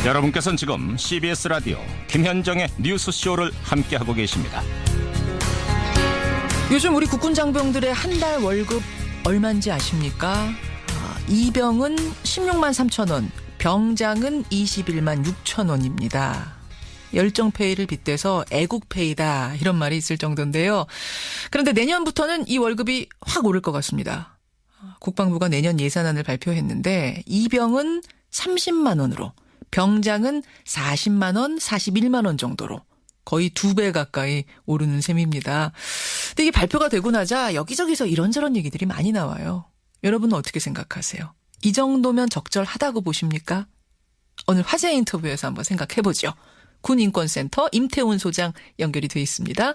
여러분께서는 지금 CBS 라디오 김현정의 뉴스쇼를 함께하고 계십니다. 요즘 우리 국군 장병들의 한 달 월급 얼마인지 아십니까? 이병은 16만 3천 원, 병장은 21만 6천 원입니다. 열정페이를 빗대서 애국페이다 이런 말이 있을 정도인데요. 그런데 내년부터는 이 월급이 확 오를 것 같습니다. 국방부가 내년 예산안을 발표했는데 이병은 30만 원으로, 병장은 40만 원, 41만 원 정도로 거의 2배 가까이 오르는 셈입니다. 근데 이게 발표가 되고 나자 여기저기서 이런저런 얘기들이 많이 나와요. 여러분은 어떻게 생각하세요? 이 정도면 적절하다고 보십니까? 오늘 화제 인터뷰에서 한번 생각해보죠. 군인권센터 임태훈 소장 연결이 돼 있습니다.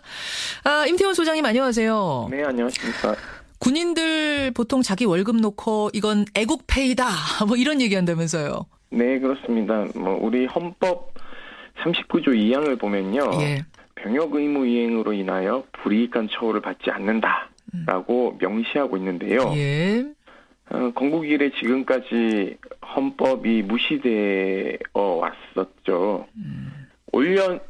임태훈 소장님 안녕하세요. 네, 안녕하십니까. 군인들 보통 자기 월급 놓고 이건 애국페이다 뭐 이런 얘기한다면서요. 네, 그렇습니다. 우리 헌법 39조 2항을 보면요. 예. 병역 의무 이행으로 인하여 불이익한 처우를 받지 않는다라고 명시하고 있는데요. 예. 건국 이래 지금까지 헌법이 무시되어 왔었죠.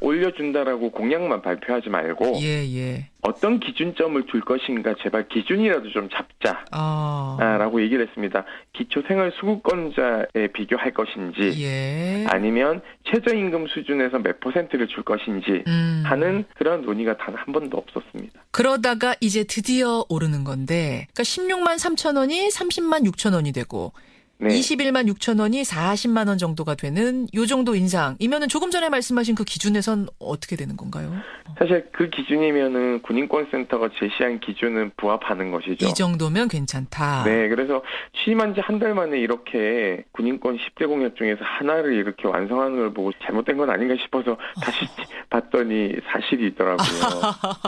올려준다라고 공약만 발표하지 말고 예. 어떤 기준점을 둘 것인가 제발 기준이라도 좀 잡자라고 얘기를 했습니다. 기초생활수급권자에 비교할 것인지 예. 아니면 최저임금 수준에서 몇 %를 줄 것인지 하는 그런 논의가 단 한 번도 없었습니다. 그러다가 이제 드디어 오르는 건데 그러니까 16만 3천 원이 30만 6천 원이 되고 네. 21만 6천 원이 40만 원 정도가 되는 요 정도 인상이면은 조금 전에 말씀하신 그 기준에선 어떻게 되는 건가요? 사실 그 기준이면은 군인권센터가 제시한 기준은 부합하는 것이죠. 이 정도면 괜찮다. 네, 그래서 취임한 지 한 달 만에 이렇게 군인권 10대 공약 중에서 하나를 이렇게 완성하는 걸 보고 잘못된 건 아닌가 싶어서 다시 봤더니 사실이더라고요.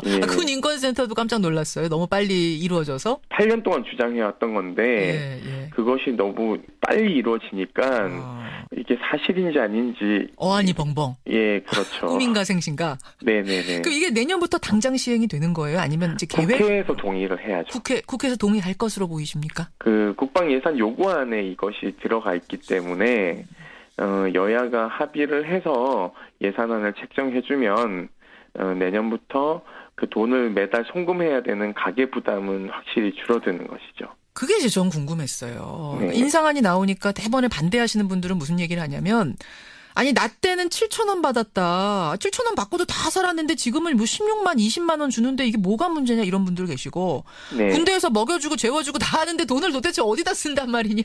예. 군인권센터도 깜짝 놀랐어요. 너무 빨리 이루어져서. 8년 동안 주장해왔던 건데 예. 그것이 너무 빨리 이루어지니까 이게 사실인지 아닌지 어안이 벙벙. 예, 그렇죠. 꿈인가 생신가. 네네네. 그 이게 내년부터 당장 시행이 되는 거예요? 아니면 이제 계획? 국회에서 동의를 해야죠. 국회에서 동의할 것으로 보이십니까? 그 국방 예산 요구안에 이것이 들어가 있기 때문에 여야가 합의를 해서 예산안을 책정해주면 내년부터 그 돈을 매달 송금해야 되는 가계 부담은 확실히 줄어드는 것이죠. 그게 이제 전 궁금했어요. 네. 인상안이 나오니까 대번에 반대하시는 분들은 무슨 얘기를 하냐면 아니 나 때는 7천 원 받았다. 7천 원 받고도 다 살았는데 지금은 뭐 16만 20만 원 주는데 이게 뭐가 문제냐 이런 분들 계시고 네. 군대에서 먹여주고 재워주고 다 하는데 돈을 도대체 어디다 쓴단 말이냐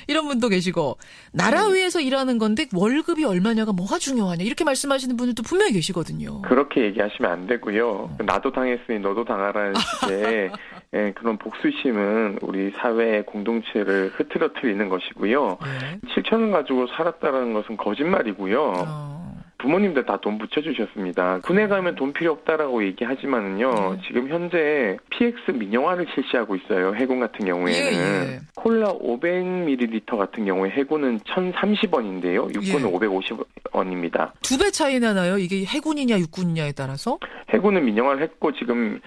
이런 분도 계시고 나라 위해서 일하는 건데 월급이 얼마냐가 뭐가 중요하냐 이렇게 말씀하시는 분들도 분명히 계시거든요. 그렇게 얘기하시면 안 되고요. 나도 당했으니 너도 당하라는 식의 그런 복수심은 우리 사회의 공동체를 흐트러뜨리는 것이고요. 7천 원 가지고 살았다는 것은 거짓말이고요. 부모님들 다 돈 붙여주셨습니다. 군에 가면 돈 필요 없다라고 얘기하지만은요. 지금 현재 PX 민영화를 실시하고 있어요. 해군 같은 경우에는. 콜라 500ml 같은 경우에 해군은 1,030원인데요. 육군은 550원입니다. 2배 차이나 나요? 이게 해군이냐 육군이냐에 따라서? 해군은 민영화를 했고 지금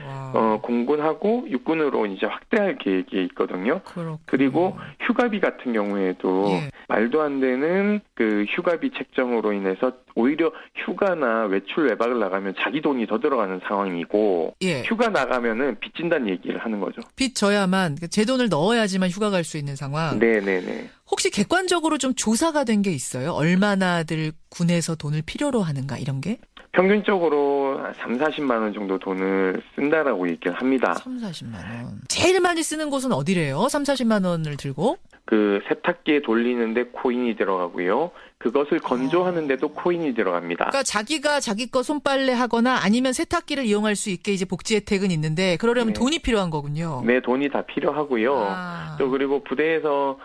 공군하고 육군으로 이제 확대할 계획이 있거든요. 그렇구나. 그리고 휴가비 같은 경우에도 말도 안 되는 그 휴가비 책정으로 인해서 오히려 휴가나 외출 외박을 나가면 자기 돈이 더 들어가는 상황이고 휴가 나가면은 빚진다는 얘기를 하는 거죠. 빚 져야만 제 돈을 넣어야지만 휴가 갈 수 있는 상황. 네네네. 혹시 객관적으로 좀 조사가 된 게 있어요? 얼마나들 군에서 돈을 필요로 하는가 이런 게? 평균적으로 3, 40만 원 정도 돈을 쓴다라고 얘기를 합니다. 3, 40만 원. 제일 많이 쓰는 곳은 어디래요? 3, 40만 원을 들고? 그 세탁기에 돌리는데 코인이 들어가고요. 그것을 건조하는데도 코인이 들어갑니다. 그러니까 자기가 자기 거 손빨래 하거나 아니면 세탁기를 이용할 수 있게 이제 복지 혜택은 있는데 그러려면 돈이 필요한 거군요. 네, 돈이 다 필요하고요. 또 그리고 부대에서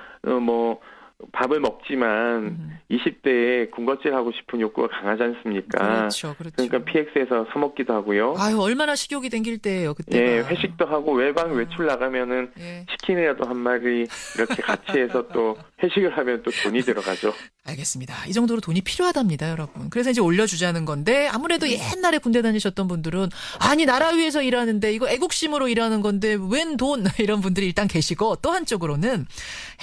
밥을 먹지만 20대에 군것질하고 싶은 욕구가 강하지 않습니까? 그렇죠. 그러니까 PX에서 사 먹기도 하고요. 아유, 얼마나 식욕이 땡길 때예요, 그때가. 예, 회식도 하고 외출 나가면은 치킨이라도 한 마리 이렇게 같이 해서 또 회식을 하면 또 돈이 들어가죠. 알겠습니다. 이 정도로 돈이 필요하답니다, 여러분. 그래서 이제 올려주자는 건데 아무래도 옛날에 군대 다니셨던 분들은 아니 나라 위해서 일하는데 이거 애국심으로 일하는 건데 웬 돈 이런 분들이 일단 계시고 또 한쪽으로는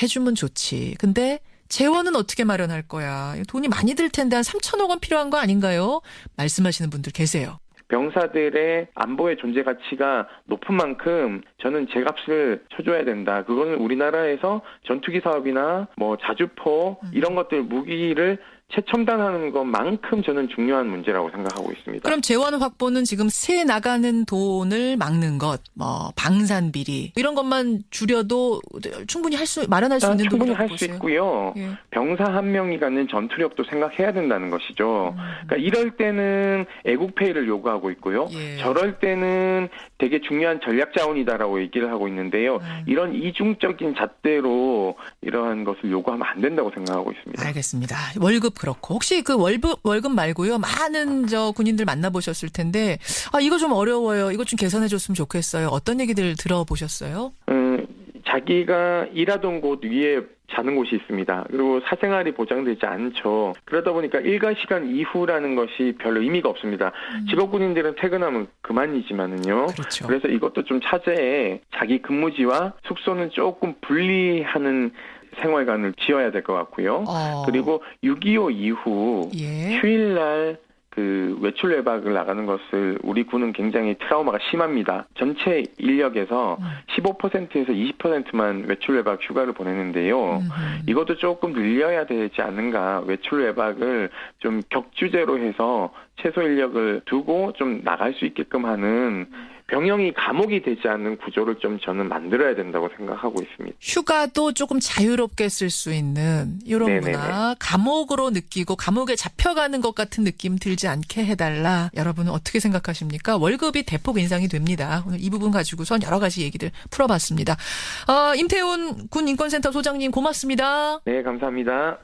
해주면 좋지. 근데 재원은 어떻게 마련할 거야? 돈이 많이 들 텐데 한 3천억 원 필요한 거 아닌가요? 말씀하시는 분들 계세요. 병사들의 안보의 존재 가치가 높은 만큼 저는 제값을 쳐줘야 된다. 그거는 우리나라에서 전투기 사업이나 뭐 자주포 이런 것들 무기를 최첨단하는 것만큼 저는 중요한 문제라고 생각하고 있습니다. 그럼 재원 확보는 지금 새 나가는 돈을 막는 것, 뭐 방산 비리 이런 것만 줄여도 충분히 마련할 수 있는 충분히 돈이라고 할 수 보세요? 있고요. 예. 병사 한 명이 갖는 전투력도 생각해야 된다는 것이죠. 그러니까 이럴 때는 애국페이를 요구하고 있고요. 예. 저럴 때는 되게 중요한 전략 자원이다라고 얘기를 하고 있는데요. 이런 이중적인 잣대로 이러한 것을 요구하면 안 된다고 생각하고 있습니다. 알겠습니다. 월급 그렇고 혹시 그 월급 말고요. 많은 군인들 만나보셨을 텐데 이거 좀 어려워요. 이거 좀 개선해 줬으면 좋겠어요. 어떤 얘기들 들어보셨어요? 자기가 일하던 곳 위에 자는 곳이 있습니다. 그리고 사생활이 보장되지 않죠. 그러다 보니까 일과 시간 이후라는 것이 별로 의미가 없습니다. 직업군인들은 퇴근하면 그만이지만은요. 그렇죠. 그래서 이것도 좀 차제에 자기 근무지와 숙소는 조금 분리하는 생활관을 지어야 될 것 같고요. 그리고 6.25 이후 예. 휴일날 그 외출 외박을 나가는 것을 우리 군은 굉장히 트라우마가 심합니다. 전체 인력에서 15%에서 20%만 외출 외박 휴가를 보내는데요. 이것도 조금 늘려야 되지 않는가. 외출 외박을 좀 격주제로 해서 최소 인력을 두고 좀 나갈 수 있게끔 하는 병영이 감옥이 되지 않는 구조를 좀 저는 만들어야 된다고 생각하고 있습니다. 휴가도 조금 자유롭게 쓸 수 있는 이런 네네네. 문화, 감옥으로 느끼고 감옥에 잡혀가는 것 같은 느낌 들지 않게 해달라. 여러분은 어떻게 생각하십니까? 월급이 대폭 인상이 됩니다. 오늘 이 부분 가지고선 여러 가지 얘기들 풀어봤습니다. 임태훈 군 인권센터 소장님 고맙습니다. 네, 감사합니다.